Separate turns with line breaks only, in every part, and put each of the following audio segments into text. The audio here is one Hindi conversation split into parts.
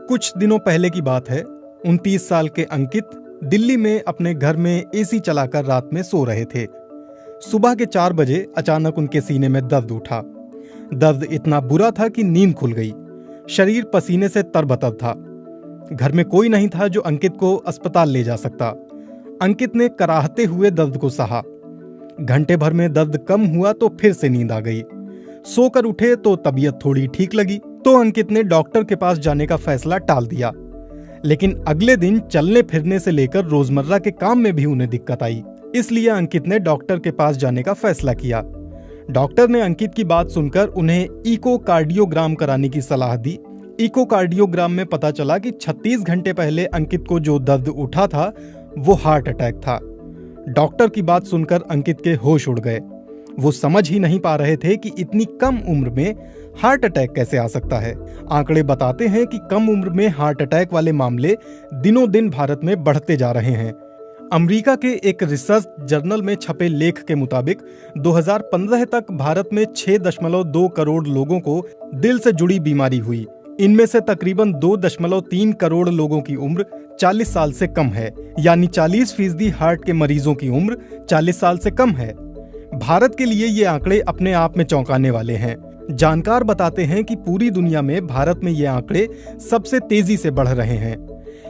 कुछ दिनों पहले की बात है। 29 साल के अंकित दिल्ली में अपने घर में एसी चलाकर रात में सो रहे थे। सुबह के 4 बजे अचानक उनके सीने में दर्द उठा। दर्द इतना बुरा था कि नींद खुल गई। शरीर पसीने से तरबतर था। घर में कोई नहीं था जो अंकित को अस्पताल ले जा सकता। अंकित ने कराहते हुए दर्द को सहा। घंटे भर में दर्द कम हुआ तो फिर से नींद आ गई। सोकर उठे तो तबीयत थोड़ी ठीक लगी, तो अंकित ने डॉक्टर के पास जाने का फैसला टाल दिया। लेकिन अगले दिन चलने फिरने से लेकर रोजमर्रा के काम में भी उन्हें दिक्कत आई। इसलिए अंकित ने डॉक्टर के पास जाने का फैसला किया। डॉक्टर ने अंकित की बात सुनकर उन्हें इकोकार्डियोग्राम कराने की सलाह दी। इकोकार्डियोग्राम में पता चला कि 36 घंटे पहले अंकित को जो दर्द उठा था वो हार्ट अटैक था। डॉक्टर की बात सुनकर अंकित के होश उड़ गए। वो समझ ही नहीं पा रहे थे कि इतनी कम उम्र में हार्ट अटैक कैसे आ सकता है। आंकड़े बताते हैं कि कम उम्र में हार्ट अटैक वाले मामले दिनों दिन भारत में बढ़ते जा रहे हैं। अमेरिका के एक रिसर्च जर्नल में छपे लेख के मुताबिक 2015 तक भारत में 6.2 करोड़ लोगों को दिल से जुड़ी बीमारी हुई। इनमें से तकरीबन 2.3 करोड़ लोगों की उम्र 40 साल से कम है, यानी 40% हार्ट के मरीजों की उम्र 40 साल से कम है। भारत के लिए ये आंकड़े अपने आप में चौंकाने वाले हैं। जानकार बताते हैं कि पूरी दुनिया में भारत में ये आंकड़े सबसे तेजी से बढ़ रहे हैं।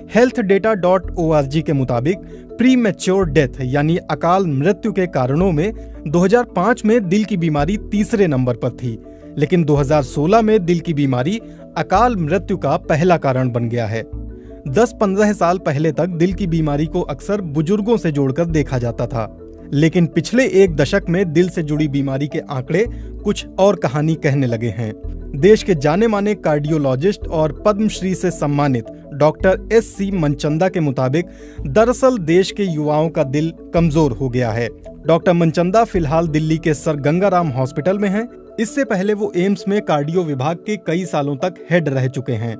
healthdata.org के मुताबिक प्री मैच्योर डेथ यानी अकाल मृत्यु के कारणों में 2005 में दिल की बीमारी तीसरे नंबर पर थी, लेकिन 2016 में दिल की बीमारी अकाल मृत्यु का पहला कारण बन गया है। 10-15 साल पहले तक दिल की बीमारी को अक्सर बुजुर्गों से जोड़कर देखा जाता था, लेकिन पिछले एक दशक में दिल से जुड़ी बीमारी के आंकड़े कुछ और कहानी कहने लगे हैं। देश के जाने माने कार्डियोलॉजिस्ट और पद्मश्री से सम्मानित डॉक्टर एस.सी. मनचंदा के मुताबिक दरअसल देश के युवाओं का दिल कमजोर हो गया है। डॉक्टर मनचंदा फिलहाल दिल्ली के सर गंगाराम हॉस्पिटल में हैं। इससे पहले वो एम्स में कार्डियो विभाग के कई सालों तक हेड रह चुके हैं।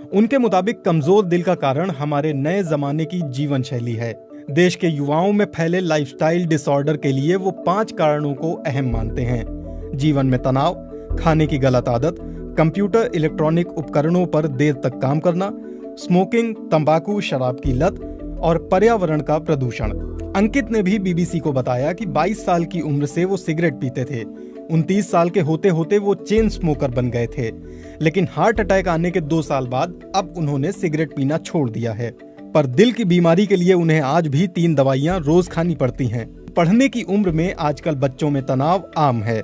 उनके मुताबिक कमजोर दिल का कारण हमारे नए जमाने की जीवन शैली है। देश के युवाओं में फैले लाइफस्टाइल डिसऑर्डर के लिए वो 5 कारणों को अहम मानते हैं। जीवन में तनाव, खाने की गलत आदत, कंप्यूटर इलेक्ट्रॉनिक उपकरणों पर देर तक काम करना, स्मोकिंग, तंबाकू, शराब की लत और पर्यावरण का प्रदूषण। अंकित ने भी बीबीसी को बताया कि 22 साल की उम्र से वो सिगरेट पीते थे। 29 साल के होते होते वो चेन स्मोकर बन गए थे, लेकिन हार्ट अटैक आने के 2 साल बाद अब उन्होंने सिगरेट पीना छोड़ दिया है। पर दिल की बीमारी के लिए उन्हें आज भी 3 दवाइयां रोज खानी पड़ती हैं। पढ़ने की उम्र में आजकल बच्चों में तनाव आम है।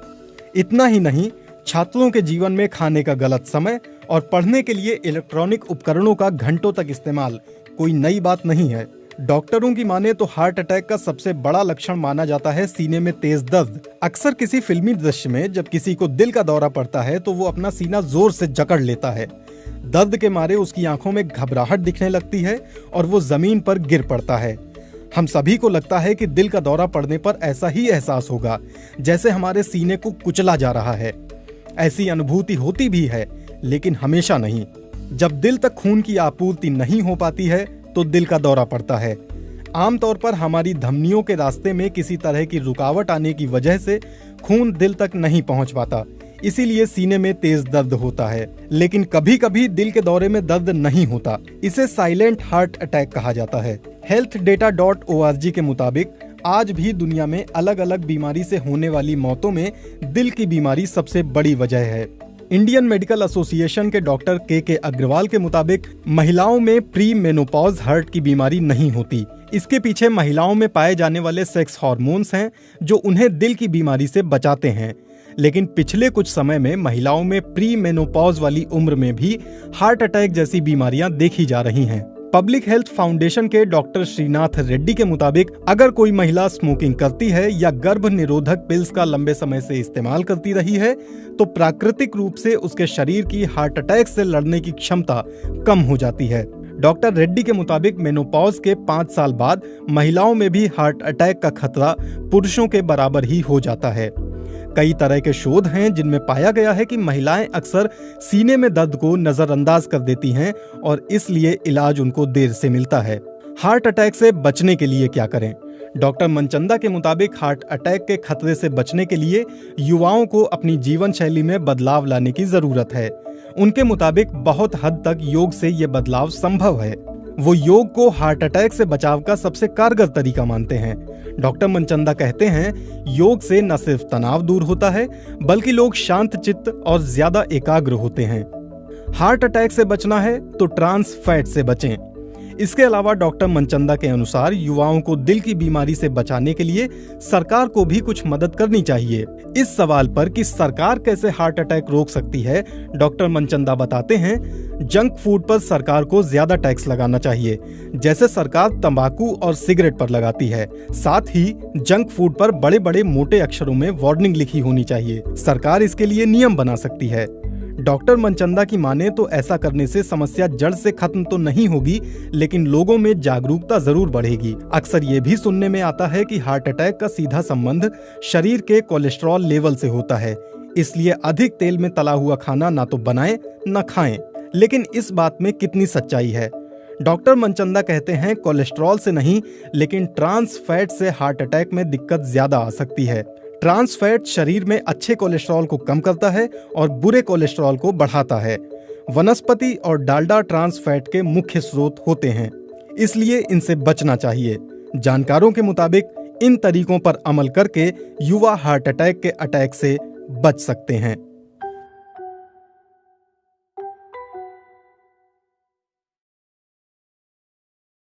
इतना ही नहीं, छात्रों के जीवन में खाने का गलत समय और पढ़ने के लिए इलेक्ट्रॉनिक उपकरणों का घंटों तक इस्तेमाल कोई नई बात नहीं है। डॉक्टरों की माने तो हार्ट अटैक का सबसे बड़ा लक्षण माना जाता है सीने में तेज दर्द। अक्सर किसी फिल्मी दृश्य में जब किसी को दिल का दौरा पड़ता है तो वो अपना सीना जोर से जकड़ लेता है। दर्द के मारे उसकी आंखों में घबराहट दिखने लगती है और वो जमीन पर गिर पड़ता है। हम सभी को लगता है कि दिल का दौरा पड़ने पर ऐसा ही एहसास होगा जैसे हमारे सीने को कुचला जा रहा है। ऐसी अनुभूति होती भी है, लेकिन हमेशा नहीं। जब दिल तक खून की आपूर्ति नहीं हो पाती है तो दिल का दौरा पड़ता है। आमतौर पर हमारी धमनियों के रास्ते में किसी तरह की रुकावट आने की वजह से खून दिल तक नहीं पहुंच पाता, इसीलिए सीने में तेज दर्द होता है। लेकिन कभी कभी दिल के दौरे में दर्द नहीं होता, इसे साइलेंट हार्ट अटैक कहा जाता है। healthdata.org के मुताबिक आज भी दुनिया में अलग अलग बीमारी से होने वाली मौतों में दिल की बीमारी सबसे बड़ी वजह है। इंडियन मेडिकल एसोसिएशन के डॉक्टर के अग्रवाल के मुताबिक महिलाओं में प्री मेनोपॉज हार्ट की बीमारी नहीं होती। इसके पीछे महिलाओं में पाए जाने वाले सेक्स हार्मोन्स हैं जो उन्हें दिल की बीमारी से बचाते हैं। लेकिन पिछले कुछ समय में महिलाओं में प्री मेनोपॉज वाली उम्र में भी हार्ट अटैक जैसी बीमारियां देखी जा रही हैं। पब्लिक हेल्थ फाउंडेशन के डॉक्टर श्रीनाथ रेड्डी के मुताबिक अगर कोई महिला स्मोकिंग करती है या गर्भ निरोधक पिल्स का लंबे समय से इस्तेमाल करती रही है तो प्राकृतिक रूप से उसके शरीर की हार्ट अटैक से लड़ने की क्षमता कम हो जाती है। डॉक्टर रेड्डी के मुताबिक मेनोपॉज के 5 साल बाद महिलाओं में भी हार्ट अटैक का खतरा पुरुषों के बराबर ही हो जाता है। कई तरह के शोध हैं जिनमें पाया गया है कि महिलाएं अक्सर सीने में दर्द को नजरअंदाज कर देती हैं और इसलिए इलाज उनको देर से मिलता है। हार्ट अटैक से बचने के लिए क्या करें? डॉक्टर मनचंदा के मुताबिक हार्ट अटैक के खतरे से बचने के लिए युवाओं को अपनी जीवन शैली में बदलाव लाने की जरूरत है। उनके मुताबिक बहुत हद तक योग से ये बदलाव संभव है। वो योग को हार्ट अटैक से बचाव का सबसे कारगर तरीका मानते हैं। डॉक्टर मनचंदा कहते हैं, योग से न सिर्फ तनाव दूर होता है, बल्कि लोग शांत चित्त और ज्यादा एकाग्र होते हैं। हार्ट अटैक से बचना है तो ट्रांस फैट से बचें। इसके अलावा डॉक्टर मनचंदा के अनुसार युवाओं को दिल की बीमारी से बचाने के लिए सरकार को भी कुछ मदद करनी चाहिए। इस सवाल पर कि सरकार कैसे हार्ट अटैक रोक सकती है, डॉक्टर मनचंदा बताते हैं, जंक फूड पर सरकार को ज्यादा टैक्स लगाना चाहिए, जैसे सरकार तंबाकू और सिगरेट पर लगाती है। साथ ही जंक फूड पर बड़े बड़े मोटे अक्षरों में वार्निंग लिखी होनी चाहिए। सरकार इसके लिए नियम बना सकती है। डॉक्टर मनचंदा की माने तो ऐसा करने से समस्या जड़ से खत्म तो नहीं होगी, लेकिन लोगों में जागरूकता जरूर बढ़ेगी। अक्सर ये भी सुनने में आता है कि हार्ट अटैक का सीधा संबंध शरीर के कोलेस्ट्रॉल लेवल से होता है, इसलिए अधिक तेल में तला हुआ खाना ना तो बनाएं न खाएं। लेकिन इस बात में कितनी सच्चाई है? डॉक्टर मनचंदा कहते हैं, कोलेस्ट्रॉल से नहीं, लेकिन ट्रांस फैट से हार्ट अटैक में दिक्कत ज्यादा आ सकती है। ट्रांस फैट शरीर में अच्छे कोलेस्ट्रॉल को कम करता है और बुरे कोलेस्ट्रॉल को बढ़ाता है। वनस्पति और डालडा ट्रांस फैट के मुख्य स्रोत होते हैं, इसलिए इनसे बचना चाहिए। जानकारों के मुताबिक इन तरीकों पर अमल करके युवा हार्ट अटैक के अटैक से बच सकते हैं।